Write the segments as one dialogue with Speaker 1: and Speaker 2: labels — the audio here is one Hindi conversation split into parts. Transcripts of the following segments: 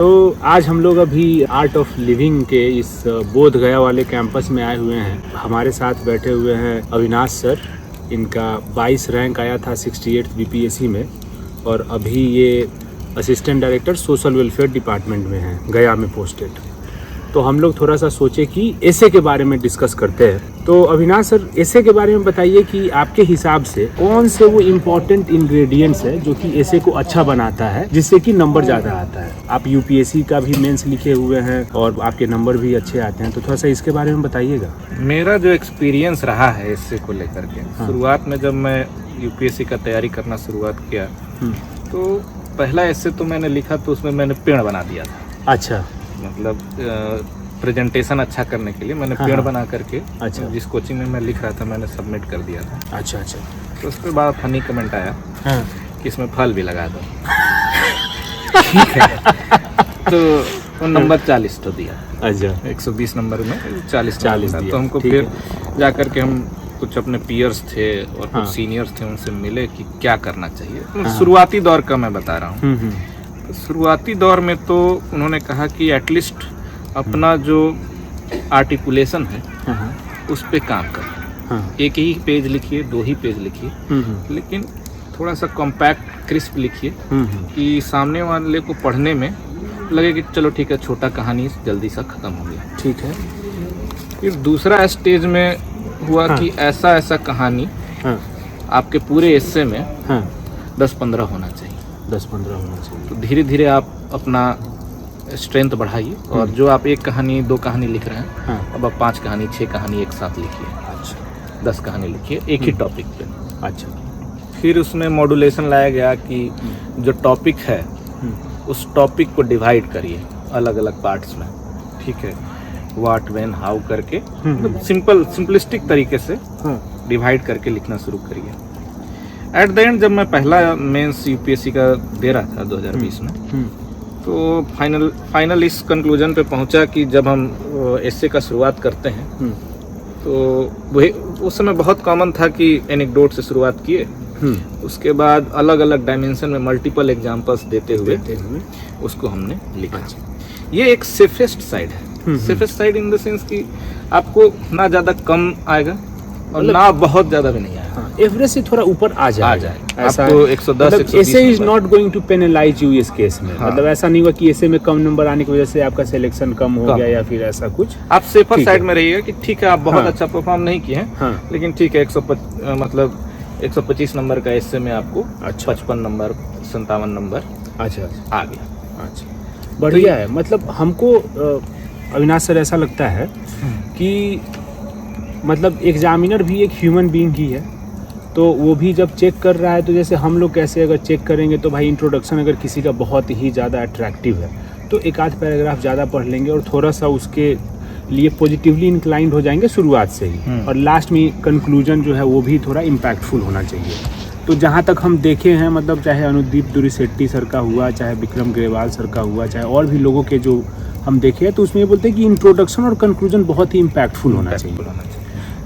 Speaker 1: तो आज हम लोग अभी आर्ट ऑफ लिविंग के इस बोध गया वाले कैंपस में आए हुए हैं। हमारे साथ बैठे हुए हैं अविनाश सर। इनका 22 रैंक आया था 68 बीपीएससी में और अभी ये assistant director social welfare department में हैं, गया में पोस्टेड। तो हम लोग थोड़ा सा सोचे कि एसे के बारे में डिस्कस करते हैं। तो अविनाश सर, एसे के बारे में बताइए कि आपके हिसाब से कौन से वो इम्पोर्टेंट इंग्रेडिएंट्स है जो कि एसे को अच्छा बनाता है, जिससे कि नंबर ज़्यादा आता है। आप यूपीएससी का भी मेंस लिखे हुए हैं और आपके नंबर भी अच्छे आते हैं, तो थोड़ा सा इसके बारे में बताइएगा।
Speaker 2: मेरा जो एक्सपीरियंस रहा है एसे को लेकर के, शुरुआत में जब मैं यूपीएससी का तैयारी करना शुरुआत किया तो पहला एसे तो मैंने लिखा तो उसमें मैंने पेड़ बना दिया था।
Speaker 1: अच्छा,
Speaker 2: मतलब प्रेजेंटेशन अच्छा करने के लिए मैंने पेड़ बना करके,
Speaker 1: अच्छा,
Speaker 2: जिस कोचिंग में मैं लिख रहा था मैंने सबमिट कर दिया था।
Speaker 1: अच्छा अच्छा।
Speaker 2: तो उसके बाद फनी कमेंट आया कि इसमें फल भी लगा दो।
Speaker 1: ठीक है।
Speaker 2: तो वो नंबर 40 तो दिया।
Speaker 1: अच्छा,
Speaker 2: 120 नंबर में 40
Speaker 1: दिया।
Speaker 2: तो हमको फिर जा करके हम कुछ अपने पीयर्स थे और कुछ सीनियर्स थे, उनसे मिले कि क्या करना चाहिए। शुरुआती दौर का मैं बता रहा हूँ। तो शुरुआती दौर में तो उन्होंने कहा कि एटलीस्ट अपना जो आर्टिकुलेशन है उस पे काम करें। एक ही पेज लिखिए, 2 ही पेज लिखिए, लेकिन थोड़ा सा कॉम्पैक्ट क्रिस्प लिखिए कि सामने वाले को पढ़ने में लगे कि चलो ठीक है, छोटा कहानी जल्दी सा खत्म हो गया।
Speaker 1: ठीक है।
Speaker 2: फिर दूसरा स्टेज में हुआ कि ऐसा ऐसा कहानी आपके पूरे हिस्से में 10-15 होना चाहिए।
Speaker 1: 10-15 होना चाहिए।
Speaker 2: तो धीरे धीरे आप अपना स्ट्रेंथ बढ़ाइए और जो आप 1 कहानी 2 कहानी लिख रहे हैं, अब आप 5 कहानी 6 कहानी एक साथ लिखिए।
Speaker 1: अच्छा।
Speaker 2: 10 कहानी लिखिए एक ही टॉपिक पे।
Speaker 1: अच्छा।
Speaker 2: फिर उसमें मॉड्यूलेशन लाया गया कि जो टॉपिक है उस टॉपिक को डिवाइड करिए अलग अलग पार्ट्स में। ठीक है, व्हाट, व्हेन, हाउ करके सिंपलिस्टिक तरीके से डिवाइड करके लिखना शुरू करिए। एट द एंड जब मैं पहला मेंस यूपीएससी का दे रहा था 2020 में, तो फाइनल इस कंक्लूजन पे पहुंचा कि जब हम एसे का शुरुआत करते हैं तो वही उस समय बहुत कॉमन था कि एनेक्डोट से शुरुआत किए, उसके बाद अलग अलग डायमेंशन में मल्टीपल एग्जांपल्स देते हुए उसको हमने लिखा। ये एक सेफेस्ट साइड है। Safest side in the sense कि आपको ना ज़्यादा कम आएगा और ना बहुत ज़्यादा भी नहीं आएगा।
Speaker 1: एवरेज से थोड़ा ऊपर आ जाए।
Speaker 2: आपको 110 120
Speaker 1: ऐसे is not going to penalise you इस केस में। मतलब ऐसा नहीं हुआ कि ऐसे में कम नंबर आने की वजह से आपका सिलेक्शन कम हो गया या फिर ऐसा कुछ।
Speaker 2: आप सेफर साइड में रहिएगा कि ठीक है, आप बहुत अच्छा परफॉर्म नहीं किए हैं, लेकिन ठीक है 125 नंबर का ऐसे में आपको 55 नंबर 57 नंबर
Speaker 1: अच्छा
Speaker 2: आ गया।
Speaker 1: अच्छा, बढ़िया है। मतलब हमको अविनाश सर ऐसा लगता है कि मतलब एग्जामिनर भी एक ह्यूमन बीइंग ही है, तो वो भी जब चेक कर रहा है तो जैसे हम लोग कैसे अगर चेक करेंगे तो भाई इंट्रोडक्शन अगर किसी का बहुत ही ज़्यादा अट्रैक्टिव है तो एक आध पैराग्राफ ज़्यादा पढ़ लेंगे और थोड़ा सा उसके लिए पॉजिटिवली इंक्लाइंड हो जाएंगे शुरुआत से ही, और लास्ट में कंक्लूजन जो है वो भी थोड़ा इम्पैक्टफुल होना चाहिए। तो जहाँ तक हम देखे हैं, मतलब चाहे अनुदीप दुरिशेट्टी सर का हुआ, चाहे विक्रम ग्रेवाल सर का हुआ, चाहे और भी लोगों के जो हम देखे हैं, तो उसमें ये बोलते हैं कि इंट्रोडक्शन और कंक्लूजन बहुत ही इम्पैक्टफुल होना चाहिए।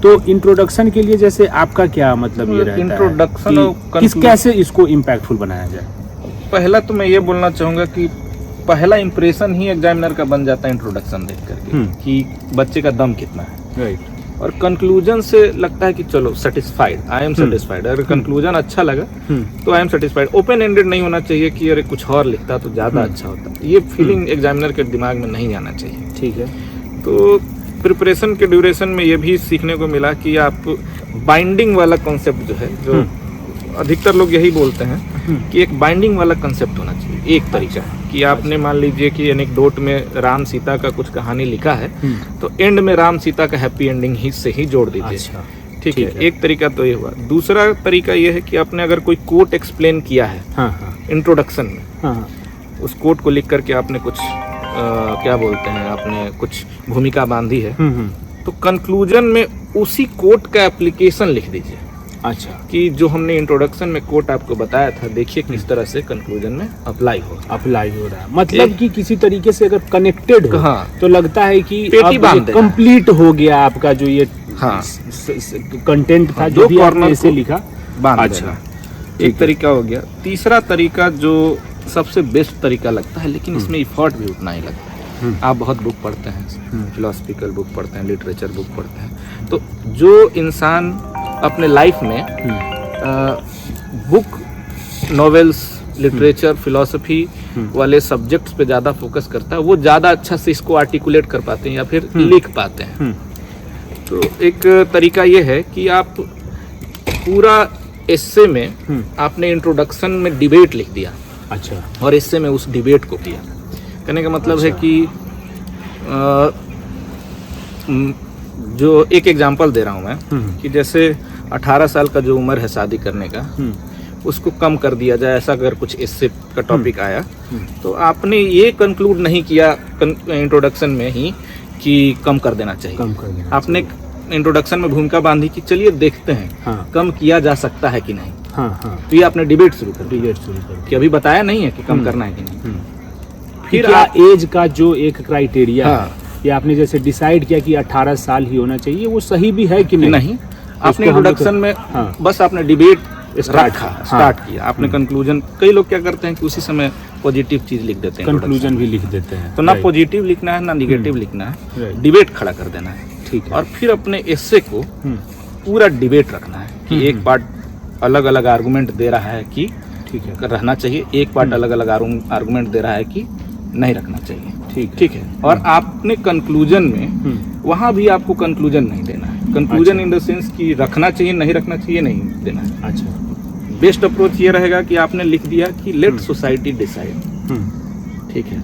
Speaker 1: तो इंट्रोडक्शन के लिए जैसे आपका क्या मतलब ये रहता
Speaker 2: इंट्रोडक्शन
Speaker 1: है कि कैसे इसको इम्पैक्टफुल बनाया जाए?
Speaker 2: पहला तो मैं ये बोलना चाहूँगा कि पहला इंप्रेशन ही एग्जामिनर का बन जाता है इंट्रोडक्शन देख करके कि बच्चे का दम कितना है।
Speaker 1: राइट।
Speaker 2: और कंक्लूजन से लगता है कि चलो सेटिस्फाइड, आई एम सेटिस्फाइड। अगर कंक्लूजन अच्छा लगा तो I am satisfied. Open ended नहीं होना चाहिए कि अरे कुछ और लिखता तो ज़्यादा अच्छा होता। ये फीलिंग एग्जामिनर के दिमाग में नहीं आना चाहिए।
Speaker 1: ठीक है।
Speaker 2: तो प्रिपरेशन के ड्यूरेशन में ये भी सीखने को मिला कि आप बाइंडिंग वाला कॉन्सेप्ट जो है, जो अधिकतर लोग यही बोलते हैं कि एक बाइंडिंग वाला कॉन्सेप्ट होना चाहिए। एक तरीका है कि आपने मान लीजिए कि एनेक्डोट में राम सीता का कुछ कहानी लिखा है, तो एंड में राम सीता का हैप्पी एंडिंग ही से ही जोड़ दीजिए।
Speaker 1: अच्छा,
Speaker 2: ठीक है। एक तरीका तो ये हुआ। दूसरा तरीका ये है कि आपने अगर कोई कोट एक्सप्लेन किया है इंट्रोडक्शन में, उस कोट को लिख करके आपने कुछ क्या बोलते हैं, आपने कुछ भूमिका बांधी है, तो कंक्लूजन में उसी कोट का एप्लीकेशन लिख दीजिए।
Speaker 1: अच्छा,
Speaker 2: कि जो हमने इंट्रोडक्शन में कोट आपको बताया था, देखिए किस तरह से कंक्लूजन में अप्लाई हो
Speaker 1: रहा है। मतलब कि किसी तरीके से अगर कनेक्टेड हो तो लगता है कि कंप्लीट हो गया आपका जो ये कंटेंट था, जो भी आपने इसे लिखा।
Speaker 2: अच्छा, एक तरीका हो गया। तीसरा तरीका जो सबसे बेस्ट तरीका लगता है, लेकिन इसमें इफर्ट भी उतना ही लगता है। आप बहुत बुक पढ़ते हैं, फिलोसफिकल बुक पढ़ते हैं, लिटरेचर बुक पढ़ते हैं, तो जो इंसान अपने लाइफ में बुक, नॉवेल्स, लिटरेचर, फिलोसफी वाले सब्जेक्ट्स पे ज़्यादा फोकस करता है, वो ज़्यादा अच्छा से इसको आर्टिकुलेट कर पाते हैं या फिर लिख पाते हैं। तो एक तरीका ये है कि आप पूरा एस्से में आपने इंट्रोडक्शन में डिबेट लिख दिया,
Speaker 1: अच्छा,
Speaker 2: और एस्से में उस डिबेट को किया। कहने का मतलब है कि जो एक एग्जांपल दे रहा हूँ मैं कि जैसे 18 साल का जो उम्र है शादी करने का, उसको कम कर दिया जाए, ऐसा अगर कुछ एस्से का टॉपिक आया, तो आपने ये कंक्लूड नहीं किया इंट्रोडक्शन में ही कि कम कर देना चाहिए।
Speaker 1: कम कर देना
Speaker 2: आपने इंट्रोडक्शन में भूमिका बांधी कि चलिए देखते हैं कम किया जा सकता है कि नहीं। तो ये आपने डिबेट शुरू कर कि अभी बताया नहीं है कि कम करना है कि नहीं।
Speaker 1: फिर एज का जो एक क्राइटेरिया है, ये आपने जैसे डिसाइड किया कि 18 साल ही होना चाहिए, वो सही भी है कि नहीं?
Speaker 2: आपने इंट्रोडक्शन में बस आपने डिबेट स्टार्ट किया, आपने कंक्लूजन, कई लोग क्या करते हैं कि उसी समय पॉजिटिव चीज लिख देते हैं,
Speaker 1: कंक्लूजन भी लिख देते हैं।
Speaker 2: तो ना पॉजिटिव लिखना है ना निगेटिव लिखना है, डिबेट खड़ा कर देना है।
Speaker 1: ठीक है।
Speaker 2: और फिर अपने एस्से को पूरा डिबेट रखना है कि एक पार्ट अलग अलग आर्गुमेंट दे रहा है कि ठीक है रहना चाहिए, एक पार्ट अलग अलग आर्गुमेंट दे रहा है कि नहीं रखना चाहिए। ठीक है। और आपने कंक्लूजन में वहां भी आपको कंक्लूजन नहीं देना है। कंक्लूजन इन द सेंस कि रखना चाहिए नहीं रखना चाहिए नहीं देना है।
Speaker 1: अच्छा,
Speaker 2: बेस्ट अप्रोच ये रहेगा कि आपने लिख दिया कि लेट सोसाइटी डिसाइड। ठीक है,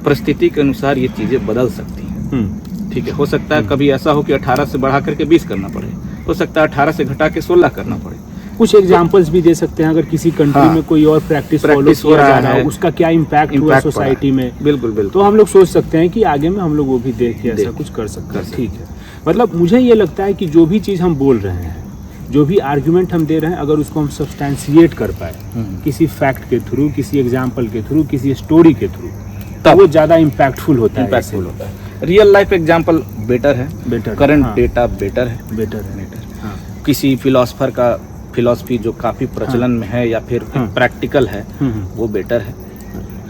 Speaker 2: परिस्थिति के अनुसार ये चीजें बदल सकती हैं। ठीक है, हो सकता है कभी ऐसा हो कि 18 से बढ़ा करके 20 करना पड़े, हो सकता है 18 से घटा के 16 करना पड़े।
Speaker 1: कुछ एग्जांपल्स भी दे सकते हैं, अगर किसी कंट्री में कोई और प्रैक्टिस फॉलो किया जा रहा है, उसका क्या इम्पैक्ट हुआ सोसाइटी में।
Speaker 2: बिल्कुल बिल्कुल।
Speaker 1: तो हम लोग सोच सकते हैं कि आगे में हम लोग वो भी देख के ऐसा कुछ कर सकते हैं। ठीक है, मतलब मुझे ये लगता है कि जो भी चीज़ हम बोल रहे हैं, जो भी आर्ग्यूमेंट हम दे रहे हैं, अगर उसको हम सब्सटैंशिएट कर पाए किसी फैक्ट के थ्रू, किसी एग्जाम्पल के थ्रू, किसी स्टोरी के थ्रू, तो वो ज़्यादा इम्पैक्टफुल होता है।
Speaker 2: रियल लाइफ एग्जाम्पल बेटर है, करंट डेटा बेटर है। किसी फिलोसफर का फिलॉसफी जो काफी प्रचलन में है या फिर प्रैक्टिकल है, वो बेटर है।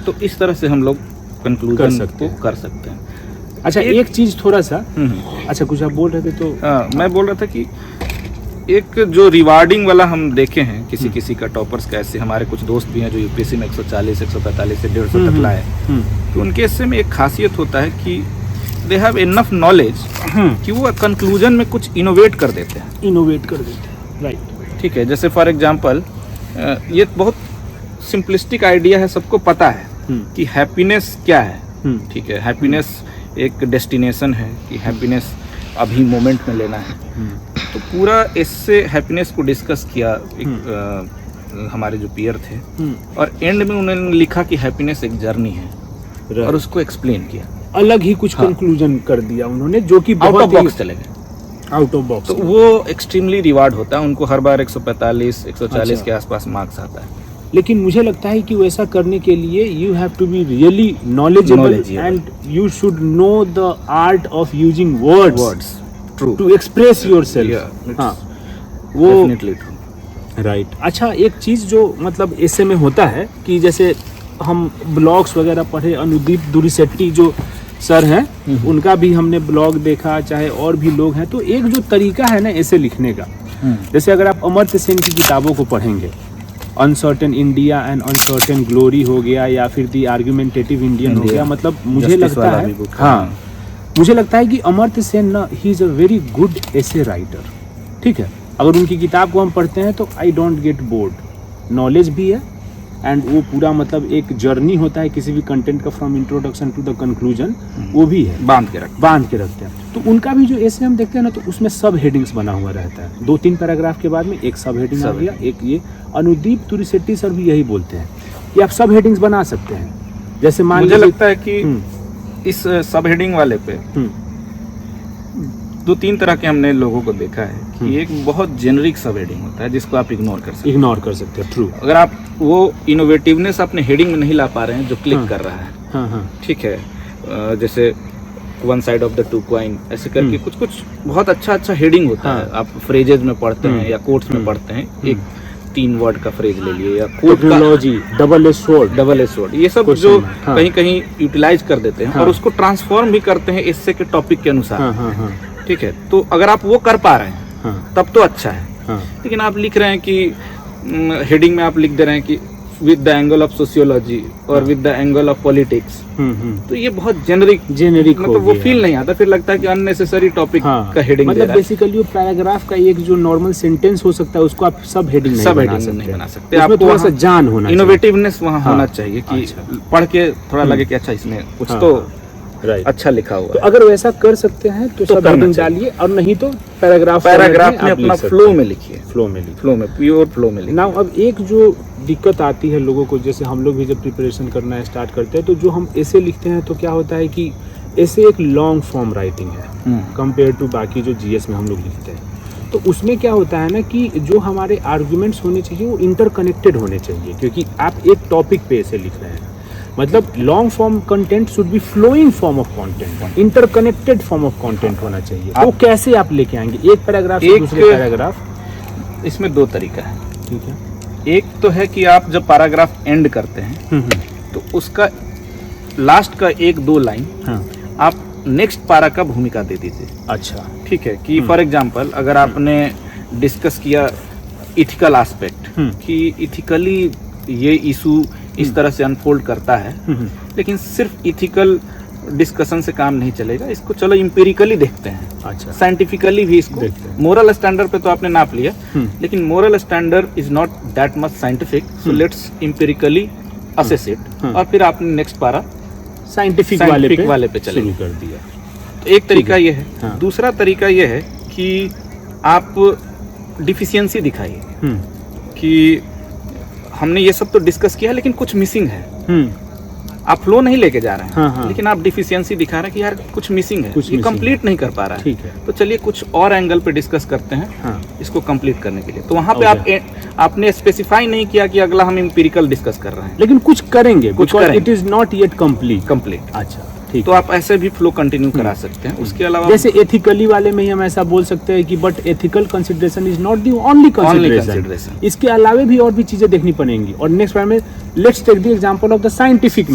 Speaker 2: तो इस तरह से हम लोग कंक्लूजन को कर सकते हैं।
Speaker 1: अच्छा, एक चीज थोड़ा सा, अच्छा कुछ आप बोल रहे थे तो
Speaker 2: मैं बोल रहा था कि एक जो रिवार्डिंग वाला हम देखे हैं किसी किसी का टॉपर्स का, ऐसे हमारे कुछ दोस्त भी हैं जो यूपीएससी में 140, 145 से 150 तक लाए, तो उनके इससे में एक खासियत होता है कि दे हैव इनफ नॉलेज कि वो कंक्लूजन में कुछ इनोवेट कर देते हैं।
Speaker 1: राइट।
Speaker 2: ठीक है, जैसे फॉर एग्जांपल ये बहुत सिंपलिस्टिक आइडिया है, सबको पता है कि हैप्पीनेस क्या है। ठीक है, हैप्पीनेस एक डेस्टिनेशन है कि हैप्पीनेस अभी मोमेंट में लेना है। तो पूरा इससे हैप्पीनेस को डिस्कस किया हमारे जो पीयर थे, और एंड में उन्होंने लिखा कि हैप्पीनेस एक जर्नी है, और उसको एक्सप्लेन किया,
Speaker 1: अलग ही कुछ कंक्लूजन कर दिया उन्होंने, जो कि
Speaker 2: आउट ऑफ बॉक्स चले गए,
Speaker 1: आउट ऑफ बॉक्स।
Speaker 2: तो वो एक्सट्रीमली रिवार्ड होता है, उनको हर बार 145, 140 के आसपास मार्क्स आता है।
Speaker 1: लेकिन मुझे लगता है कि वैसा करने के लिए you have to be really knowledgeable and you should know the art of using words to express yourself. हाँ, वो
Speaker 2: डेफिनेटली ट्रू।
Speaker 1: राइट। अच्छा, एक चीज़ जो मतलब ऐसे में होता है कि जैसे हम ब्लॉग्स वगैरह पढ़े, अनुदीप दुरिशेट्टी जो सर हैं, उनका भी हमने ब्लॉग देखा, चाहे और भी लोग हैं, तो एक जो तरीका है ना ऐसे लिखने का, जैसे अगर आप अमर्त्य सेन की किताबों को पढ़ेंगे, uncertain India and uncertain glory हो गया, या फिर दी आर्ग्यूमेंटेटिव इंडियन हो गया, मतलब मुझे लगता है, हाँ, मुझे लगता है कि अमर्त्य सेन ना, he is a very good essay writer. ठीक है, अगर उनकी किताब को हम पढ़ते हैं तो I don't get bored, knowledge भी है, एंड वो पूरा मतलब एक जर्नी होता है किसी भी कंटेंट का, from introduction to the conclusion, वो भी है, बांध के रखते हैं। तो उनका भी जो ऐसे हम देखते हैं ना, तो उसमें सब हेडिंग्स बना हुआ रहता है, 2-3 पैराग्राफ के बाद में एक सब हेडिंग आ गया, एक ये। अनुदीप दुरिशेट्टी सर भी यही बोलते हैं कि आप सब हेडिंग्स बना सकते हैं। जैसे मान
Speaker 2: मुझे लगता है कि इस सब हेडिंग वाले पे 2-3 तरह के हमने लोगों को देखा है कि एक बहुत जेनरिक सब हेडिंग होता है जिसको आप इग्नोर कर सकते हैं। ट्रू। अगर आप वो इनोवेटिवनेस अपने हेडिंग में नहीं ला पा रहे हैं जो क्लिक कर रहा है, ठीक है, जैसे one side of the two coin, ऐसे करके कुछ बहुत अच्छा हेडिंग होता है, आप फ्रेजेज में पढ़ते हैं या कोट्स में पढ़ते हैं, एक 3 वर्ड का फ्रेज ले लिए या कोड का
Speaker 1: टेक्नोलॉजी, डबल एज स्वॉर्ड,
Speaker 2: ये सब
Speaker 1: Question
Speaker 2: जो
Speaker 1: में, हाँ।
Speaker 2: कहीं कहीं यूटिलाइज कर देते हैं
Speaker 1: हाँ।
Speaker 2: और उसको ट्रांसफॉर्म भी करते हैं इससे के टॉपिक के अनुसार।
Speaker 1: हाँ हाँ हाँ
Speaker 2: ठीक है, तो अगर आप वो कर पा रहे हैं
Speaker 1: हाँ
Speaker 2: तब तो अच्छा है।
Speaker 1: हाँ
Speaker 2: लेकिन आप लिख रहे हैं कि हेडिंग में आप लिख दे रहे हैं कि with the angle of sociology और with the angle of politics, तो ये बहुत जेनरिक
Speaker 1: जेनेरिक
Speaker 2: मतलब वो फील नहीं आता, फिर लगता है कि अननेसेसरी टॉपिक
Speaker 1: हाँ,
Speaker 2: का हेडिंग दे
Speaker 1: मतलब
Speaker 2: रहा है।
Speaker 1: बेसिकली वो पैराग्राफ का एक जो नॉर्मल सेंटेंस हो सकता है उसको आप सब हेडिंग नहीं
Speaker 2: सब
Speaker 1: बना
Speaker 2: हेडिंग
Speaker 1: सकते।
Speaker 2: नहीं बना सकते,
Speaker 1: उसमें
Speaker 2: आपको
Speaker 1: थोड़ा सा
Speaker 2: वहाँ
Speaker 1: जान होना चाहिए।
Speaker 2: इनोवेटिवनेस वहाँ
Speaker 1: हाँ।
Speaker 2: होना चाहिए कि
Speaker 1: अच्छा।
Speaker 2: पढ़ के थोड़ा लगे कि अच्छा इसमें कुछ
Speaker 1: हाँ,
Speaker 2: तो
Speaker 1: राइट।
Speaker 2: अच्छा लिखा हुआ
Speaker 1: तो
Speaker 2: है।
Speaker 1: अगर वैसा कर सकते हैं तो सब
Speaker 2: करना
Speaker 1: हेडिंग
Speaker 2: चाहिए।
Speaker 1: डालिए और नहीं तो पैराग्राफ
Speaker 2: में अपना फ्लो में लिखिए,
Speaker 1: फ्लो में लिखिए।
Speaker 2: फ्लो में, प्योर फ्लो में लिखिए।
Speaker 1: नाउ अब एक जो दिक्कत आती है लोगों को, जैसे हम लोग भी जब प्रिपरेशन करना स्टार्ट करते हैं तो जो हम ऐसे लिखते हैं तो क्या होता है कि ऐसे एक लॉन्ग फॉर्म राइटिंग है कंपेयर टू बाकी जो जीएस में हम लोग लिखते हैं। तो उसमें क्या होता है ना कि जो हमारे आर्गुमेंट्स होने चाहिए वो इंटरकनेक्टेड होने चाहिए, क्योंकि आप एक टॉपिक पे ऐसे लिख रहे हैं। मतलब long form content should be flowing form of content, interconnected form of content होना चाहिए। वो कैसे आप लेके आएंगे एक पैराग्राफ से दूसरे पैराग्राफ?
Speaker 2: इसमें 2 तरीका है।
Speaker 1: ठीक है।
Speaker 2: एक तो है कि आप जब पैराग्राफ एंड करते हैं तो उसका लास्ट का 1-2 लाइन
Speaker 1: हाँ।
Speaker 2: आप नेक्स्ट पारा का भूमिका दे दीजिए।
Speaker 1: अच्छा।
Speaker 2: ठीक है, कि फॉर एग्जांपल अगर आपने डिस्कस किया इथिकल एस्पेक्ट कि इथिकली ये इशू इस तरह से अनफोल्ड करता है, लेकिन सिर्फ इथिकल डिस्कशन से काम नहीं चलेगा, इसको चलो एम्पिरिकली देखते हैं।
Speaker 1: अच्छा।
Speaker 2: साइंटिफिकली भी इसको
Speaker 1: देखते हैं।
Speaker 2: मोरल स्टैंडर्ड पे तो आपने नाप लिया, लेकिन moral standard is not that much scientific, so let's empirically assess it, और फिर आपने नेक्स्ट पारा
Speaker 1: साइंटिफिक वाले पे
Speaker 2: चले
Speaker 1: शुरू कर दिया।
Speaker 2: तो एक तरीका ये है।
Speaker 1: हाँ।
Speaker 2: दूसरा तरीका ये है कि आप डिफिशियंसी दिखाइए कि हमने ये सब तो डिस्कस किया लेकिन कुछ मिसिंग है। आप फ्लो नहीं लेके जा रहे हैं,
Speaker 1: हाँ, हाँ।
Speaker 2: लेकिन आप डिफिशियंसी दिखा रहे हैं कि यार कुछ मिसिंग है,
Speaker 1: कुछ
Speaker 2: ये
Speaker 1: missing
Speaker 2: कंप्लीट नहीं कर पा रहा है।
Speaker 1: ठीक है।
Speaker 2: तो चलिए कुछ और एंगल पे डिस्कस करते हैं
Speaker 1: हाँ।
Speaker 2: इसको कंप्लीट करने के लिए। तो वहाँ पे आपने स्पेसिफाई नहीं किया कि अगला हम एम्पिरिकल डिस्कस कर रहे हैं,
Speaker 1: लेकिन कुछ करेंगे,
Speaker 2: कुछ करेंगे।
Speaker 1: It is not yet
Speaker 2: complete.
Speaker 1: अच्छा, ठीक।
Speaker 2: तो आप ऐसे भी फ्लो कंटिन्यू करा सकते हैं। उसके अलावा
Speaker 1: जैसे एथिकली वाले में ही हम ऐसा बोल सकते हैं कि but ethical consideration is not the only consideration,
Speaker 2: consideration।
Speaker 1: इसके अलावा भी और भी चीजें देखनी पड़ेंगी। और नेक्स्ट बार में let's take the example of the scientific,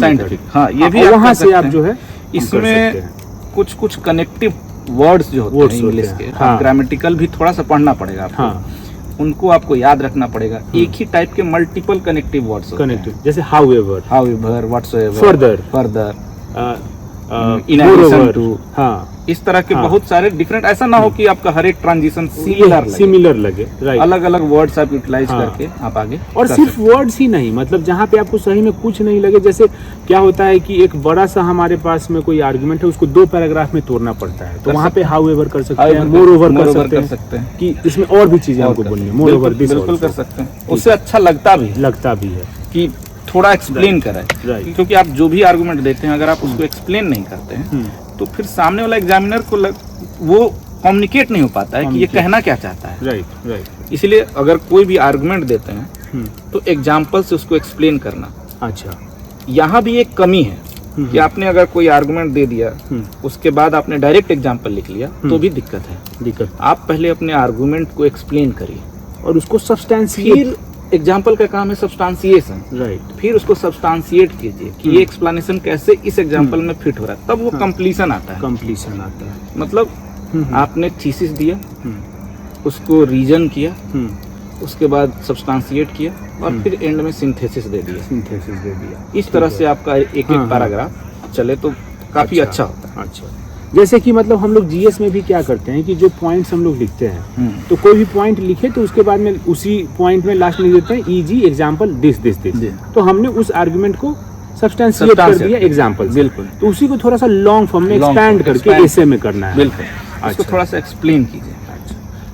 Speaker 2: हाँ, ये भी
Speaker 1: वहां
Speaker 2: कर
Speaker 1: से
Speaker 2: सकते
Speaker 1: आप
Speaker 2: हैं।
Speaker 1: जो है
Speaker 2: इसमें कुछ कनेक्टिव वर्ड्स जो होते हैं इंग्लिश के,
Speaker 1: हाँ।
Speaker 2: ग्रामेटिकल भी थोड़ा सा पढ़ना पड़ेगा आपको।
Speaker 1: हाँ।
Speaker 2: उनको आपको याद रखना पड़ेगा। एक ही टाइप के मल्टीपल कनेक्टिव वर्ड्स होते हैं,
Speaker 1: कनेक्टिव, जैसे however,
Speaker 2: however, whatsoever, further, in addition to,
Speaker 1: हाँ,
Speaker 2: इस तरह के बहुत सारे डिफरेंट। ऐसा ना हो कि आपका हर एक ट्रांजिशन
Speaker 1: सिमिलर लगे, राइट।
Speaker 2: अलग अलग वर्ड्स आप यूटिलाइज
Speaker 1: हाँ।
Speaker 2: करके आप आगे
Speaker 1: और
Speaker 2: कर
Speaker 1: सिर्फ
Speaker 2: सकते
Speaker 1: वर्ड्स ही नहीं, मतलब जहाँ पे आपको सही में कुछ नहीं लगे, जैसे क्या होता है कि एक बड़ा सा हमारे पास में कोई आर्गुमेंट है, उसको 2 पैराग्राफ में तोड़ना पड़ता है, तो वहाँ पे हाउएवर कर सकते हैं, मोरओवर कर सकते हैं कि इसमें और भी चीजें हमको बोलनी है। मोरओवर
Speaker 2: बिल्कुल कर सकते हैं, उससे अच्छा लगता भी
Speaker 1: है
Speaker 2: कि थोड़ा एक्सप्लेन करें,
Speaker 1: right।
Speaker 2: क्योंकि आप जो भी आर्गुमेंट देते हैं अगर आप उसको एक्सप्लेन नहीं करते हैं तो फिर सामने वाला एग्जामिनर को वो कम्युनिकेट नहीं हो पाता है कि ये कहना क्या चाहता है।
Speaker 1: राइट।
Speaker 2: इसलिए अगर कोई भी आर्गुमेंट देते हैं तो एग्जाम्पल से उसको एक्सप्लेन करना।
Speaker 1: अच्छा,
Speaker 2: यहाँ भी एक कमी है कि आपने अगर कोई आर्गुमेंट दे दिया उसके बाद आपने डायरेक्ट एग्जाम्पल लिख लिया तो भी दिक्कत है। आप पहले अपने आर्गुमेंट को एक्सप्लेन करिए
Speaker 1: और उसको सब्सटेंशिएट।
Speaker 2: फिर एग्जाम्पल का काम है सब्सटेंशिएशन,
Speaker 1: राइट।
Speaker 2: फिर उसको सब्सटेंशिएट कीजिए कि ये एक्सप्लेनेशन कैसे इस एग्जाम्पल में फिट हो रहा है, तब वो कंप्लीशन आता है। मतलब आपने थीसिस दिया, उसको रीजन किया, उसके बाद सब्सटेंशिएट किया और फिर एंड में सिंथेसिस दे दिया। इस तरह से आपका एक पैराग्राफ चले तो काफी अच्छा होता है।
Speaker 1: अच्छा, जैसे कि मतलब हम लोग जीएस में भी क्या करते हैं कि जो पॉइंट्स हम लोग लिखते हैं तो कोई भी पॉइंट लिखे तो उसके बाद में उसी पॉइंट में लास्ट में लिख देते हैं ईजी एग्जांपल दिस, तो हमने उस आर्गुमेंट को सब्सटेंशिएट कर दिया एग्जांपल।
Speaker 2: बिल्कुल।
Speaker 1: तो उसी को थोड़ा सा लॉन्ग फॉर्म में एक्सपैंड करके ऐसे में करना है।
Speaker 2: बिल्कुल। उसको
Speaker 1: अच्छा।
Speaker 2: थोड़ा सा एक्सप्लेन कीजिए।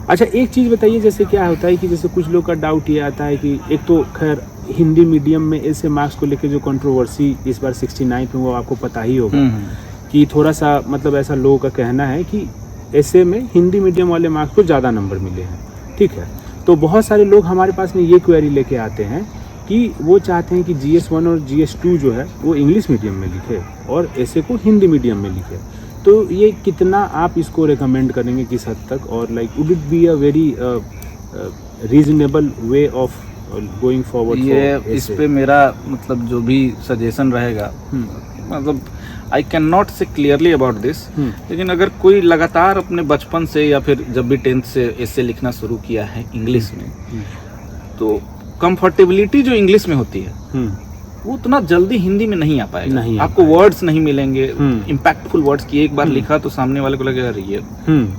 Speaker 1: अच्छा, एक चीज बताइए, जैसे क्या होता है कि जैसे कुछ लोग का डाउट ये आता है कि एक तो खैर हिंदी मीडियम में ऐसे मार्क्स को लेकर जो कंट्रोवर्सी इस बार 69 में वो आपको पता ही होगा कि थोड़ा सा मतलब ऐसा लोगों का कहना है कि ऐसे में हिंदी मीडियम वाले मार्क्स को ज़्यादा नंबर मिले हैं। ठीक है, तो बहुत सारे लोग हमारे पास में ये क्वेरी लेके आते हैं कि वो चाहते हैं कि GS1 और GS2 जो है वो इंग्लिश मीडियम में लिखे और ऐसे को हिंदी मीडियम में लिखे। तो ये कितना आप इसको रेकमेंड करेंगे, किस हद तक, और like would it be a very reasonable way of going forward?
Speaker 2: ये इस पे मेरा मतलब जो भी सजेशन रहेगा, मतलब आई कैन नॉट से क्लियरली अबाउट दिस, लेकिन अगर कोई लगातार अपने बचपन से या फिर जब भी 10th से ऐसे लिखना शुरू किया है इंग्लिश में, तो कंफर्टेबिलिटी जो इंग्लिश में होती है वो उतना जल्दी हिंदी में नहीं आ पाएगा। आपको वर्ड्स नहीं मिलेंगे इम्पैक्टफुल वर्ड्स की। एक बार लिखा तो सामने वाले को लगेगा अरे ये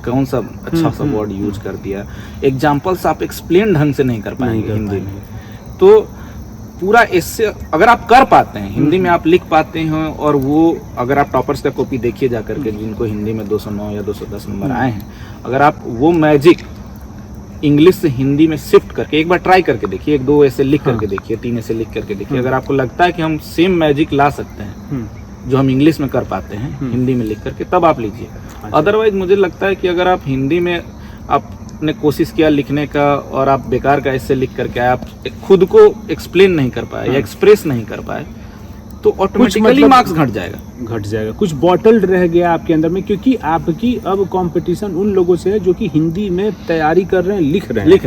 Speaker 2: कौन सा अच्छा सा वर्ड यूज कर दिया। एग्जाम्पल्स आप एक्सप्लेन ढंग से नहीं कर पाएंगे हिंदी में। तो पूरा इससे अगर आप कर पाते हैं हिंदी में, आप लिख पाते हैं, और वो अगर आप टॉपर्स का कॉपी देखिए जा करके जिनको हिंदी में 209 या 210 नंबर आए हैं, अगर आप वो मैजिक इंग्लिश से हिंदी में शिफ्ट करके एक बार ट्राई करके देखिए, 1-2 ऐसे लिख करके देखिए, 3 ऐसे लिख करके देखिए, अगर आपको लगता है कि हम सेम मैजिक ला सकते हैं जो हम इंग्लिश में कर पाते हैं हिंदी में लिख करके, तब आप लीजिए। अदरवाइज मुझे लगता है कि अगर आप हिंदी में आपने कोशिश किया लिखने का और आप बेकार का ऐसे लिख करके आए, आप खुद को एक्सप्लेन नहीं कर पाए या एक्सप्रेस नहीं कर पाए, तो ऑटोमेटिकली मार्क्स घट जाएगा। कुछ बॉटल रह गया आपके अंदर में, क्योंकि आपकी अब कंपटीशन उन लोगों से है जो कि हिंदी में तैयारी कर रहे हैं, लिख रहे हैं।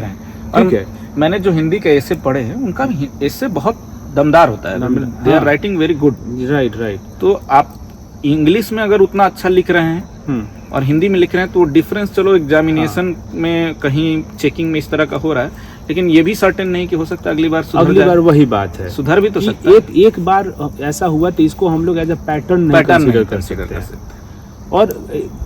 Speaker 2: ठीक है, मैंने जो हिंदी के ऐसे पढ़े हैं उनका भी ऐसे बहुत दमदार होता है, they are writing very good. Right. तो आप इंग्लिश में अगर उतना अच्छा लिख रहे हैं और हिंदी में लिख रहे हैं तो डिफरेंस चलो एग्जामिनेशन में कहीं चेकिंग में इस तरह का हो रहा है, लेकिन ये भी सर्टेन नहीं कि हो सकता है अगली बार वही बात है, सुधर भी तो सकता है। एक बार ऐसा हुआ तो इसको हम लोग एज अ पैटर्न कंसीडर कर सकते हैं। और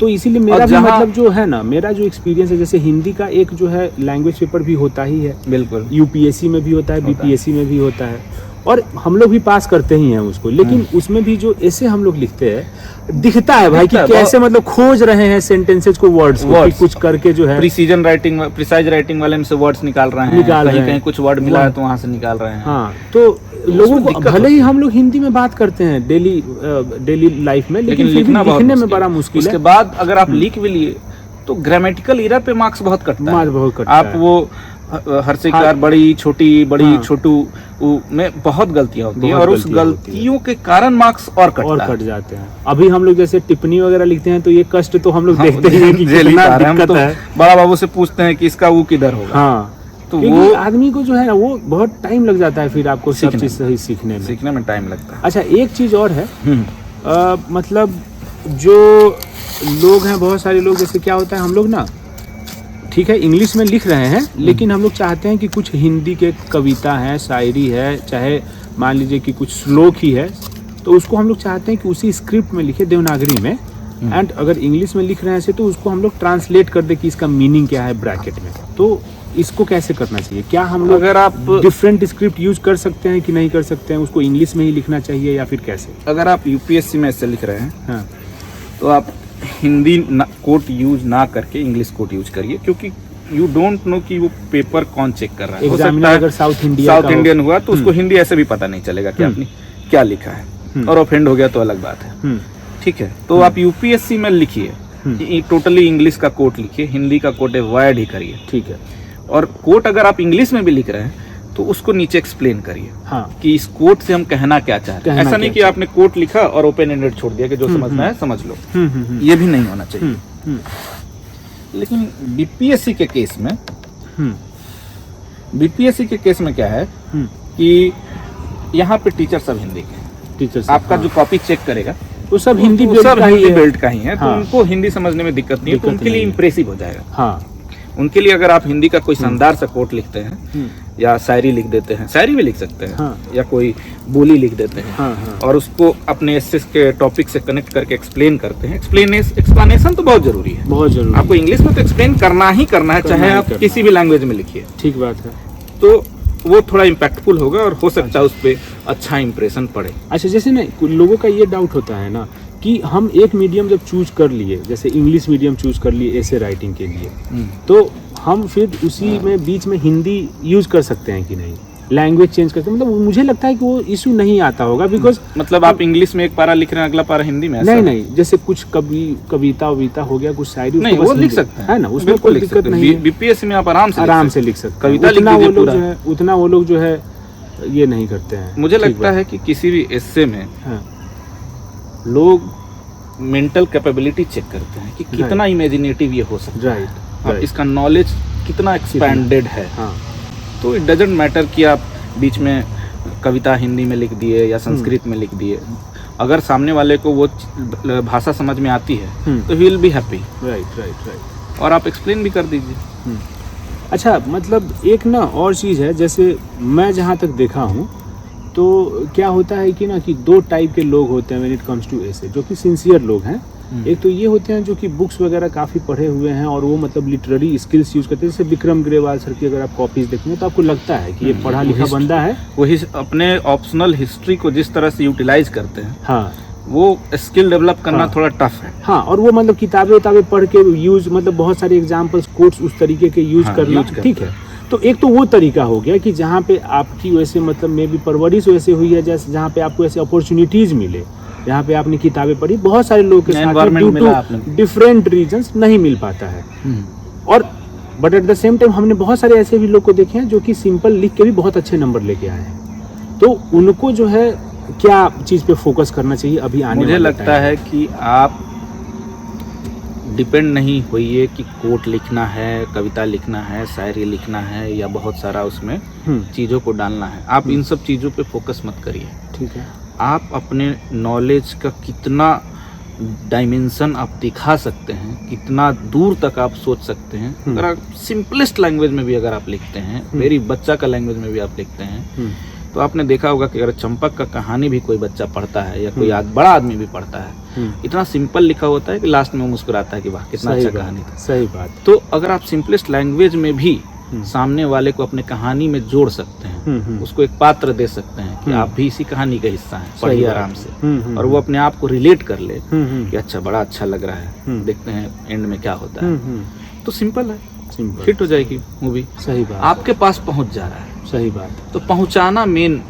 Speaker 2: तो इसीलिए मेरा भी मतलब जो है ना, मेरा जो एक्सपीरियंस है, जैसे हिंदी का एक जो है लैंग्वेज पेपर भी होता ही है, बिल्कुल यूपीएससी में भी होता है, बीपीएससी में भी होता है, और हम लोग भी पास करते ही हैं उसको। लेकिन उसमें भी जो ऐसे हम लोग लिखते हैं, दिखता है भाई कि कैसे मतलब खोज रहे हैं सेंटेंसेस को, वर्ड्स को, कुछ करके जो है प्रिसाइज राइटिंग वाले में से वर्ड्स निकाल रहे हैं, कहीं कुछ वर्ड मिला है तो वहां से निकाल रहे हैं। हाँ, तो लोगों को भले ही हम लोग हिंदी में बात करते हैं डेली लाइफ में, लेकिन लिखने में बड़ा मुश्किल है। उसके बाद अगर आप लिख भी लिए तो ग्रामेटिकल एरर पे मार्क्स बहुत कटता है। आप वो हर्षिकार बड़ी छोटू में बहुत गलतियां होती हैं, और उस गलतियों के कारण मार्क्स और कट जाते हैं। अभी हम लोग जैसे टिप्पणी वगैरह लिखते हैं तो ये कष्ट तो हम लोग देखते हैं कि कितना दिक्कत है। बड़ा बाबू से पूछते हैं कि इसका वो किधर होगा। हाँ, तो वो आदमी को जो है ना वो बहुत टाइम लग जाता है, फिर आपको सब चीज सही सीखने में टाइम लगता है। अच्छा, एक चीज और है, मतलब जो लोग हैं, बहुत सारे लोग, जैसे क्या होता है, हम लोग ना ठीक है इंग्लिश में लिख रहे हैं, लेकिन हम लोग चाहते हैं कि कुछ हिंदी के कविता है, शायरी है, चाहे मान लीजिए कि कुछ श्लोक ही है, तो उसको हम लोग चाहते हैं कि उसी स्क्रिप्ट में लिखे, देवनागरी में। एंड अगर इंग्लिश में लिख रहे हैं तो उसको हम लोग ट्रांसलेट कर दे कि इसका मीनिंग क्या है ब्रैकेट में। तो इसको कैसे करना चाहिए? क्या हम लोग अगर आप डिफरेंट स्क्रिप्ट यूज कर सकते हैं कि नहीं कर सकते हैं? उसको इंग्लिश में ही लिखना चाहिए या फिर कैसे? अगर आप यूपीएससी में ऐसे लिख रहे हैं, हाँ, तो आप हिंदी कोट यूज ना करके इंग्लिश कोट यूज करिए, क्योंकि यू डोंट नो कि वो पेपर कौन चेक कर रहा है। हो सकता है अगर साउथ इंडियन हुआ तो उसको हिंदी ऐसे भी पता नहीं चलेगा कि आपने क्या लिखा है, और ऑफेंड हो गया तो अलग बात है। ठीक है, तो आप यूपीएससी में लिखिए टोटली इंग्लिश का कोट लिखिए, हिंदी का कोट अवॉइड ही करिए। ठीक है, और कोट अगर आप इंग्लिश में भी लिख रहे हैं तो उसको नीचे एक्सप्लेन करिए, हाँ, कि इस कोट से हम कहना क्या चाहते हैं। ऐसा नहीं कि आपने कोट लिखा और ओपन एंडेड छोड़ दिया कि जो समझना है समझ लो। ये भी नहीं होना चाहिए। लेकिन बीपीएससी के केस में क्या है कि यहाँ पे टीचर सब हिंदी के, आपका जो कॉपी चेक करेगा वो सब हिंदी बेल्ट का ही है, तो उनको हिंदी समझने में दिक्कत नहीं है, तो उनके लिए इम्प्रेसिव हो जाएगा। हाँ, उनके लिए अगर आप हिंदी का कोई शानदार सा कोट लिखते हैं या शायरी लिख देते हैं, शायरी भी लिख सकते हैं, हाँ, या कोई बोली लिख देते हैं, हाँ, और उसको अपने एसेस के टॉपिक से कनेक्ट करके एक्सप्लेन करते हैं। एक्सप्लेनेशन तो बहुत जरूरी है, बहुत जरूरी। आपको इंग्लिश में तो एक्सप्लेन करना ही करना है, चाहे आप किसी भी लैंग्वेज में लिखिए। ठीक बात है, तो वो थोड़ा इम्पैक्टफुल होगा और हो सकता है उस पर अच्छा इंप्रेशन पड़े। अच्छा, जैसे ना लोगों का ये डाउट होता है ना कि हम एक मीडियम जब चूज कर लिए, जैसे इंग्लिश मीडियम चूज कर लिए ऐसे राइटिंग के लिए, तो हम फिर उसी में बीच में हिंदी यूज कर सकते हैं कि नहीं, लैंग्वेज चेंज करते हैं? मतलब मुझे लगता है कि वो इशू नहीं आता होगा, बिकॉज मतलब आप इंग्लिश में एक पारा लिख रहे हैं, अगला पारा हिंदी में? नहीं, जैसे कुछ कविता हो गया, कुछ शायरी, नहीं वो लिख सकते हैं ना, उसमें कोई दिक्कत नहीं है। बीपीएससी में आप आराम से लिख सकते हैं कविता। उतना वो लोग जो है ये नहीं करते हैं। मुझे लगता है कि किसी भी एस्से में लोग मेंटल कैपेबिलिटी चेक करते हैं कि कितना इमेजिनेटिव ये हो सकता है, राइट, इसका नॉलेज कितना एक्सपैंडेड है। हाँ, तो इट डजेंट मैटर कि आप बीच में कविता हिंदी में लिख दिए या संस्कृत में लिख दिए, अगर सामने वाले को वो भाषा समझ में आती है तो he will be happy.
Speaker 1: Right.
Speaker 2: और आप एक्सप्लेन भी कर दीजिए।
Speaker 1: अच्छा, मतलब एक ना और चीज़ है, जैसे मैं जहाँ तक देखा हूँ तो क्या होता है कि ना कि दो टाइप के लोग होते हैं व्हेन इट कम्स टू ऐसे, जो कि सिंसियर लोग हैं। एक तो ये होते हैं जो कि बुक्स वगैरह काफ़ी पढ़े हुए हैं और वो मतलब लिटरेरी स्किल्स यूज़ करते हैं। जैसे विक्रम ग्रेवाल सर की अगर आप कॉपीज़ देखेंगे तो आपको लगता है कि ये पढ़ा लिखा बंदा है।
Speaker 2: वही अपने ऑप्शनल हिस्ट्री को जिस तरह से यूटिलाइज करते हैं,
Speaker 1: हाँ,
Speaker 2: वो स्किल डेवलप करना थोड़ा टफ है।
Speaker 1: हाँ, और वो मतलब किताबें पढ़ के यूज, मतलब बहुत सारे एग्जाम्पल्स कोट्स उस तरीके के यूज करना, ठीक है। तो एक तो वो तरीका हो गया कि जहाँ पे आपकी वैसे मतलब मे भी परवरिश वैसे हुई है, जैसे जहाँ पे आपको ऐसे अपॉर्चुनिटीज मिले, जहाँ पे आपने किताबें पढ़ी। बहुत सारे लोगों के साथ डिफरेंट रीजंस नहीं मिल पाता है। और but at the same time हमने बहुत सारे ऐसे भी लोग को देखे हैं जो कि सिंपल लिख के भी बहुत अच्छे नंबर लेके आए हैं। तो उनको जो है क्या चीज़ पे फोकस करना चाहिए अभी आने
Speaker 2: मुझे लगता है कि आप डिपेंड नहीं होइए कि कोट लिखना है, कविता लिखना है, शायरी लिखना है या बहुत सारा उसमें चीज़ों को डालना है। आप इन सब चीज़ों पे फोकस मत करिए,
Speaker 1: ठीक है।
Speaker 2: आप अपने नॉलेज का कितना डायमेंशन आप दिखा सकते हैं, कितना दूर तक आप सोच सकते हैं। अगर आप सिंपलेस्ट लैंग्वेज में भी अगर आप लिखते हैं, वेरी बच्चा का लैंग्वेज में भी आप लिखते हैं, तो आपने देखा होगा कि अगर चंपक का कहानी भी कोई बच्चा पढ़ता है या कोई बड़ा आदमी भी पढ़ता है, इतना सिंपल लिखा होता है कि लास्ट में वो मुस्कुराता है कि वाह कितना अच्छा कहानी था।
Speaker 1: सही बात।
Speaker 2: तो अगर आप सिंपलेस्ट लैंग्वेज में भी सामने वाले को अपने कहानी में जोड़ सकते हैं, उसको एक पात्र दे सकते हैं कि आप भी इसी कहानी का हिस्सा हैं, पढ़िए आराम से, और वो अपने आप को रिलेट कर ले कि अच्छा बड़ा अच्छा लग रहा है, देखते हैं एंड में क्या होता है, तो सिंपल है, हिट हो जाएगी मूवी।
Speaker 1: सही बात।
Speaker 2: आपके पास पहुंच जा रहा है।
Speaker 1: सही बात।
Speaker 2: तो पहुंचाना मेन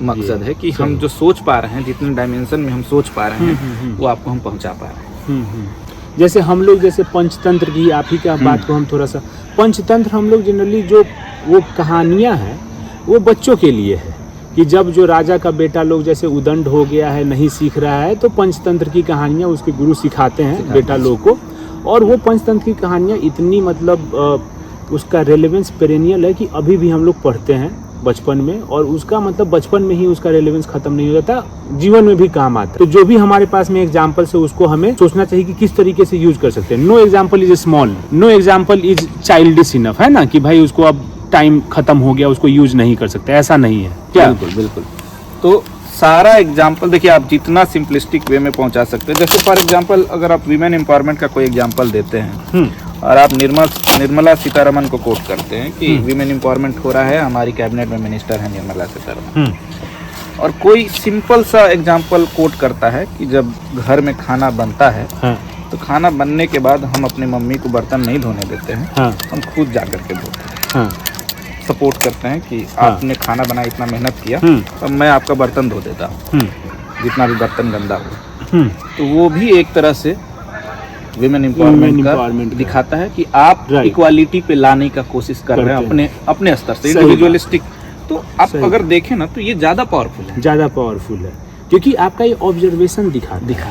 Speaker 2: मकसद है कि हम जो सोच पा रहे हैं, जितने डायमेंशन में हम सोच पा रहे हैं, वो आपको हम पहुंचा पा रहे हैं।
Speaker 1: जैसे हम लोग जैसे पंचतंत्र की, आप ही का बात को हम थोड़ा सा, पंचतंत्र हम लोग जनरली जो वो कहानियाँ हैं वो बच्चों के लिए है कि जब जो राजा का बेटा लोग जैसे उदंड हो गया है, नहीं सीख रहा है, तो पंचतंत्र की कहानियाँ उसके गुरु सिखाते हैं बेटा लोग को। और वो पंचतंत्र की कहानियाँ इतनी मतलब उसका रेलेवेंस पेरेनियल है कि अभी भी हम लोग पढ़ते हैं बचपन में, और उसका मतलब बचपन में ही उसका रेलेवेंस खत्म नहीं हो जाता, जीवन में भी काम आता है। तो जो भी हमारे पास में एग्जाम्पल है उसको हमें सोचना चाहिए कि किस तरीके से यूज कर सकते हैं। Know example is small, know example is childish enough, है ना, कि भाई उसको अब टाइम खत्म हो गया, उसको यूज नहीं कर सकते, ऐसा नहीं है क्या?
Speaker 2: बिल्कुल बिल्कुल। तो सारा एग्जाम्पल देखिए, आप जितना सिंपलिस्टिक वे में पहुंचा सकते हैं। जैसे फॉर एग्जाम्पल अगर आप वीमेन एम्पावरमेंट का कोई एग्जाम्पल देते हैं और आप निर्मला सीतारमन को कोट करते हैं कि वीमेन एम्पावरमेंट हो रहा है, हमारी कैबिनेट में मिनिस्टर है निर्मला सीतारमन, और कोई सिंपल सा एग्जाम्पल कोट करता है कि जब घर में खाना बनता है तो खाना बनने के बाद हम अपनी मम्मी को बर्तन नहीं धोने देते हैं, हम खुद जा करके धोते हैं। सपोर्ट करते हैं कि आपने खाना बनाया, इतना मेहनत किया, तो मैं आपका बर्तन धो देता हूँ, जितना भी बर्तन गंदा हो। तो वो भी एक तरह से विमेन एम्पावरमेंट दिखाता है कि आप इक्वालिटी पे लाने का कोशिश कर रहे हैं अपने स्तर से, इंडिविजुअलिस्टिक। तो आप अगर देखें ना तो ये ज्यादा पावरफुल है,
Speaker 1: क्योंकि आपका ये ऑब्जर्वेशन दिखाता है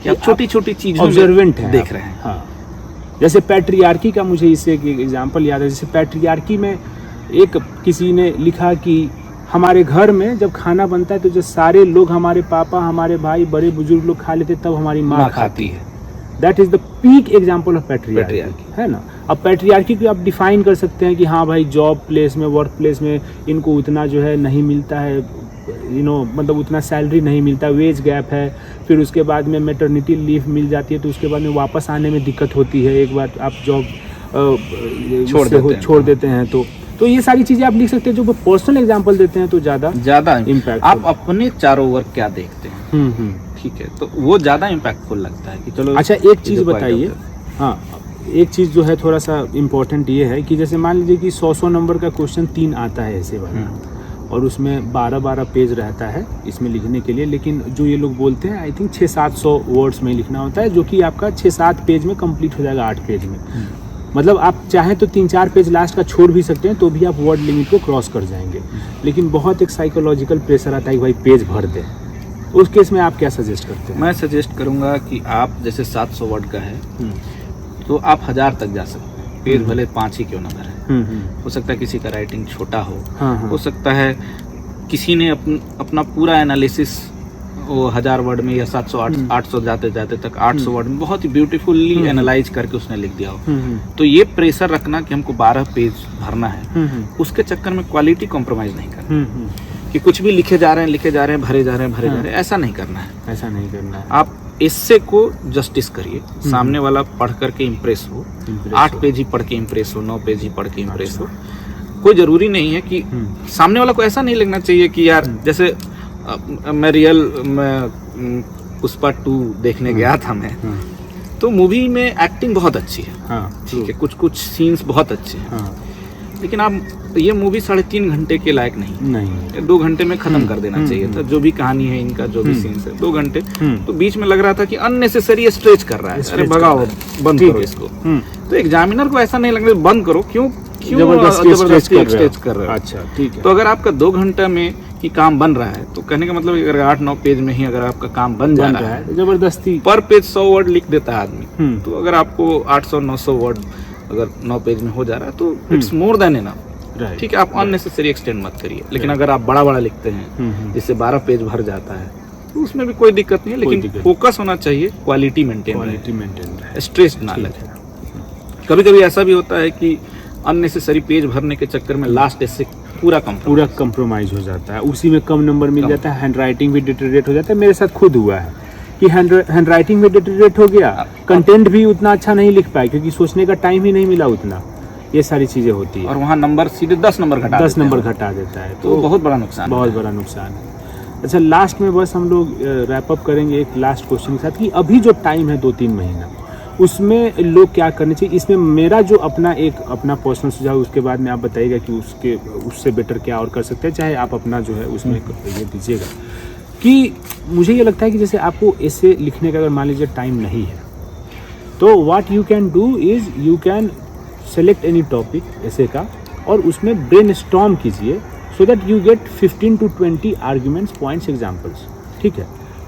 Speaker 2: कि आप छोटी छोटी चीजों
Speaker 1: ऑब्जर्वेंट है,
Speaker 2: देख रहे हैं।
Speaker 1: हाँ। जैसे पैट्रियार्की का मुझे इससे एक एग्जाम्पल याद है। जैसे पैट्रियार्की में एक किसी ने लिखा कि हमारे घर में जब खाना बनता है तो जो सारे लोग, हमारे पापा, हमारे भाई, बड़े बुजुर्ग लोग खा लेते, तब हमारी माँ खाती है। That is the peak example of patriarchy, है ना। अब पैट्रियार्की को आप डिफाइन कर सकते हैं कि हाँ भाई, जॉब प्लेस में, वर्क प्लेस में इनको उतना जो है नहीं मिलता है, मतलब उतना सैलरी नहीं मिलता, वेज गैप है। फिर उसके बाद में मैटरनिटी लीव मिल जाती है, तो उसके बाद में वापस आने में दिक्कत होती है एक बार आप जॉब छोड़ देते हैं। तो ये सारी चीजें आप लिख सकते हैं। जो पर्सनल एग्जांपल देते हैं तो ज्यादा इम्पैक्ट।
Speaker 2: आप अपने चारों वर्ग क्या देखते हैं, ठीक है, तो वो ज्यादा इम्पैक्टफुल लगता है कि चलो।
Speaker 1: अच्छा, एक चीज बताइए, हाँ, एक चीज जो है थोड़ा सा इम्पोर्टेंट ये है कि जैसे मान लीजिए कि 100 नंबर का क्वेश्चन 3 आता है ऐसे वाला, और उसमें 12 पेज रहता है इसमें लिखने के लिए, लेकिन जो ये लोग बोलते हैं आई थिंक 600-700 वर्ड्स में लिखना होता है, जो कि आपका 6-7 पेज में कंप्लीट हो जाएगा, 8 पेज में। मतलब आप चाहें तो 3-4 पेज लास्ट का छोड़ भी सकते हैं, तो भी आप वर्ड लिमिट को क्रॉस कर जाएंगे। लेकिन बहुत एक साइकोलॉजिकल प्रेशर आता है कि भाई पेज भर दें। उस केस में आप क्या सजेस्ट करते हैं?
Speaker 2: मैं सजेस्ट करूंगा कि आप जैसे 700 वर्ड का है तो आप 1000 तक जा सकते हैं। पेज भले 5 ही क्यों ना भरे। हो सकता है किसी का राइटिंग छोटा हो, हो सकता है किसी ने अपना पूरा एनालिसिस वो 1000 वर्ड में या 700-800 जाते जाते तक 800 वर्ड में बहुत ही ब्यूटीफुली एनालाइज करके उसने लिख दिया हो। तो ये प्रेशर रखना कि हमको 12 पेज भरना है, उसके चक्कर में क्वालिटी कॉम्प्रोमाइज नहीं करना कि कुछ भी लिखे जा रहे हैं, भरे जा रहे हैं, ऐसा नहीं करना है।
Speaker 1: ऐसा नहीं करना है।
Speaker 2: आप इससे को जस्टिस करिए, सामने वाला पढ़ करके इम्प्रेस हो, 8 पेज ही पढ़ के इम्प्रेस हो, 9 पेज ही पढ़ के इम्प्रेस हो। कोई जरूरी नहीं है कि सामने वाला को ऐसा नहीं लगना चाहिए कि यार जैसे मैं पुष्पा 2 देखने गया था मैं, तो मूवी में एक्टिंग बहुत अच्छी है, ठीक है, कुछ सीन्स बहुत अच्छे हैं, लेकिन आप ये मूवी 3.5 घंटे के लायक नहीं 2 घंटे में खत्म कर देना चाहिए था। जो भी कहानी है इनका, जो भी सीन्स है 2 घंटे, तो बीच में लग रहा था कि अननेसेसरी स्ट्रेच कर रहा है, अरे भगाओ, बंद करो इसको। तो एग्जामिनर को ऐसा नहीं लगना बंद करो, क्यों जबरदस्ती स्ट्रेच कर रहे हो।
Speaker 1: अच्छा, ठीक है।
Speaker 2: तो अगर आपका 2 घंटा में कि काम बन रहा है, तो कहने का मतलब अगर 8-9 पेज में ही अगर आपका काम बन जा रहा है,
Speaker 1: जबरदस्ती
Speaker 2: पर पेज 100 वर्ड लिख देता है आदमी, तो अगर आपको 800-900 वर्ड अगर 9 पेज में हो जा रहा है तो इट्स मोर देन इनफ, ठीक है। आप अननेसेसरी एक्सटेंड मत करिए। लेकिन अगर आप बड़ा लिखते हैं जिससे 12 पेज भर जाता है, तो उसमें भी कोई दिक्कत नहीं है, लेकिन फोकस होना चाहिए, क्वालिटी मेंटेन, स्ट्रेस ना लगे। कभी कभी ऐसा भी होता है कि अननेसेसरी पेज भरने के चक्कर में लास्ट से पूरा
Speaker 1: कंप्रोमाइज हो जाता है, उसी में कम नंबर मिल जाता है, हैंड राइटिंग भी डिटेरिएट हो जाता है। मेरे साथ खुद हुआ है कि हैंड राइटिंग भी डिटेरिएट हो गया, कंटेंट भी उतना अच्छा नहीं लिख पाए क्योंकि सोचने का टाइम ही नहीं मिला उतना। ये सारी चीजें होती है,
Speaker 2: और वहाँ नंबर सीधे 10 नंबर घटा देता है, तो बहुत बड़ा नुकसान है।
Speaker 1: अच्छा, लास्ट में बस हम लोग रैप अप करेंगे एक लास्ट क्वेश्चन के साथ कि अभी जो टाइम है 2-3 महीना, उसमें लोग क्या करने चाहिए। इसमें मेरा जो अपना पर्सनल सुझाव, उसके बाद में आप बताइएगा कि उससे बेटर क्या और कर सकते हैं, चाहे आप अपना जो है उसमें ये दीजिएगा। कि मुझे ये लगता है कि जैसे आपको ऐसे लिखने का अगर मान लीजिए टाइम नहीं है, तो what you can do is you can select any topic ऐसे का और उसमें ब्रेनस्टॉर्म कीजिए, so that you get 15 to 20 arguments, points, examples, ठीक है।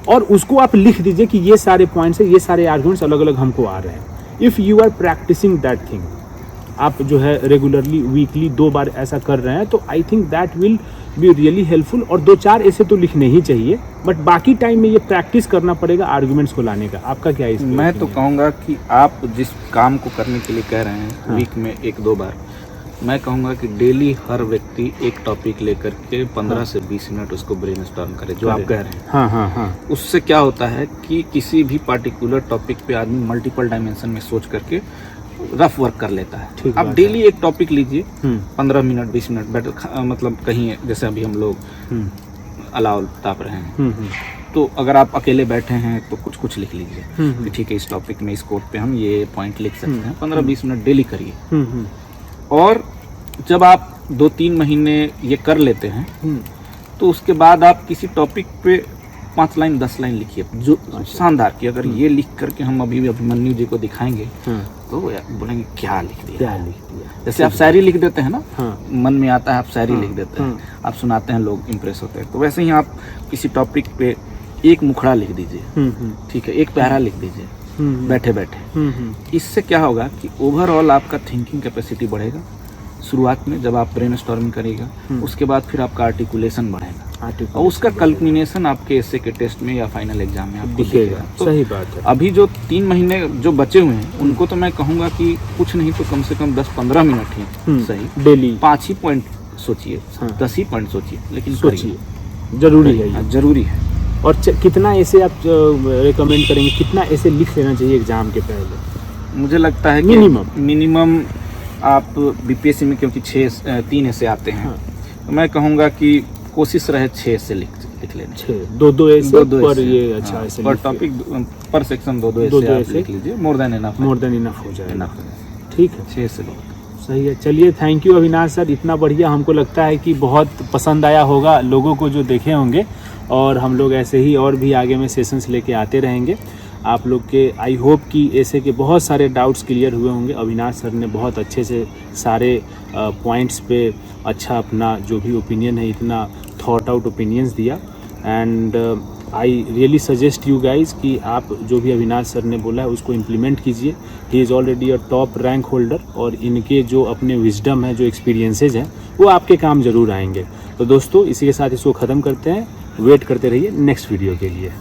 Speaker 1: और उसको आप लिख दीजिए कि ये सारे पॉइंट्स है, ये सारे आर्ग्यूमेंट्स अलग अलग हमको आ रहे हैं। If you are practising that thing, आप जो है रेगुलरली वीकली 2 बार ऐसा कर रहे हैं, तो I think that will be really helpful. और 2-4 ऐसे तो लिखने ही चाहिए, बट बाकी टाइम में ये प्रैक्टिस करना पड़ेगा आर्ग्यूमेंट्स को लाने का। आपका क्या है?
Speaker 2: मैं तो कहूँगा कि आप जिस काम को करने के लिए कह रहे हैं वीक में 1-2 बार, मैं कहूँगा कि डेली हर व्यक्ति एक टॉपिक लेकर के 15 से 20 मिनट उसको ब्रेनस्टॉर्म करे, जो आप कह रहे हैं।
Speaker 1: हाँ।
Speaker 2: उससे क्या होता है कि किसी भी पार्टिकुलर टॉपिक पे आदमी मल्टीपल डायमेंशन में सोच करके रफ वर्क कर लेता है। आप डेली एक टॉपिक लीजिए, 15 मिनट 20 मिनट बेटर, मतलब कहीं जैसे अभी हम लोग अलाव ताप रहे हैं, तो अगर आप अकेले बैठे हैं तो कुछ लिख लीजिए कि ठीक है, इस टॉपिक में इस कोट पे हम ये पॉइंट लिख सकते हैं। 15-20 मिनट डेली करिए, और जब आप 2-3 महीने ये कर लेते हैं, तो उसके बाद आप किसी टॉपिक पे 5 लाइन 10 लाइन लिखिए, जो शानदार की। अगर ये लिख करके हम अभी अभिमन्यु जी को दिखाएंगे तो बोलेंगे क्या लिख दिया। जैसे आप शायरी लिख देते हैं ना, मन में आता है आप शायरी लिख देते हैं, आप सुनाते हैं, लोग इम्प्रेस होते हैं। तो वैसे ही आप किसी टॉपिक पे एक मुखड़ा लिख दीजिए, ठीक है, एक प्यारा लिख दीजिए बैठे बैठे। इससे क्या होगा कि ओवरऑल आपका थिंकिंग कैपेसिटी बढ़ेगा शुरुआत में, जब आप ब्रेनस्टॉर्मिंग करिएगा, उसके बाद फिर आपका आर्टिकुलेशन बढ़ेगा, और उसका कल्मिनेशन आपके एसे के टेस्ट में या फाइनल एग्जाम में आपको दिखेगा। तो
Speaker 1: सही बात है।
Speaker 2: अभी जो 3 महीने जो बचे हुए हैं, उनको तो मैं कहूँगा कि कुछ नहीं तो कम से कम 10-15 मिनट ही सही डेली 5 ही पॉइंट सोचिए, 10 ही पॉइंट सोचिए, लेकिन सोचिए,
Speaker 1: जरूरी है,
Speaker 2: जरूरी है।
Speaker 1: और कितना ऐसे आप रिकमेंड करेंगे, कितना ऐसे लिख लेना चाहिए एग्जाम के पहले?
Speaker 2: मुझे लगता है कि मिनिमम आप बीपीएससी में, क्योंकि 3 ऐसे आते हैं, तो मैं कहूँगा कि कोशिश रहे 6 ऐसे लिख लेना।
Speaker 1: 2-2 ऐसे पर ये अच्छा ऐसे
Speaker 2: पर टॉपिक पर सेक्शन 2-2 ऐसे लिख लीजिए, मोर देन इनफ
Speaker 1: हो जाएगा। ठीक है,
Speaker 2: 6 से बहुत
Speaker 1: सही है। चलिए, थैंक यू अविनाश सर, इतना बढ़िया। हमको लगता है कि बहुत पसंद आया होगा लोगों को जो देखे होंगे, और हम लोग ऐसे ही और भी आगे में सेशंस लेके आते रहेंगे आप लोग के। आई होप कि ऐसे के बहुत सारे डाउट्स क्लियर हुए होंगे। अविनाश सर ने बहुत अच्छे से सारे पॉइंट्स पे अच्छा अपना जो भी ओपिनियन है, इतना थॉट आउट ओपिनियंस दिया। And I really suggest you guys कि आप जो भी अविनाश सर ने बोला है उसको इम्प्लीमेंट कीजिए। He is already a top rank holder और इनके जो अपने विजडम है, जो एक्सपीरियंसेज हैं, वो आपके काम ज़रूर आएंगे। तो दोस्तों इसी के साथ इसको ख़त्म करते हैं। वेट करते रहिए नेक्स्ट वीडियो के लिए।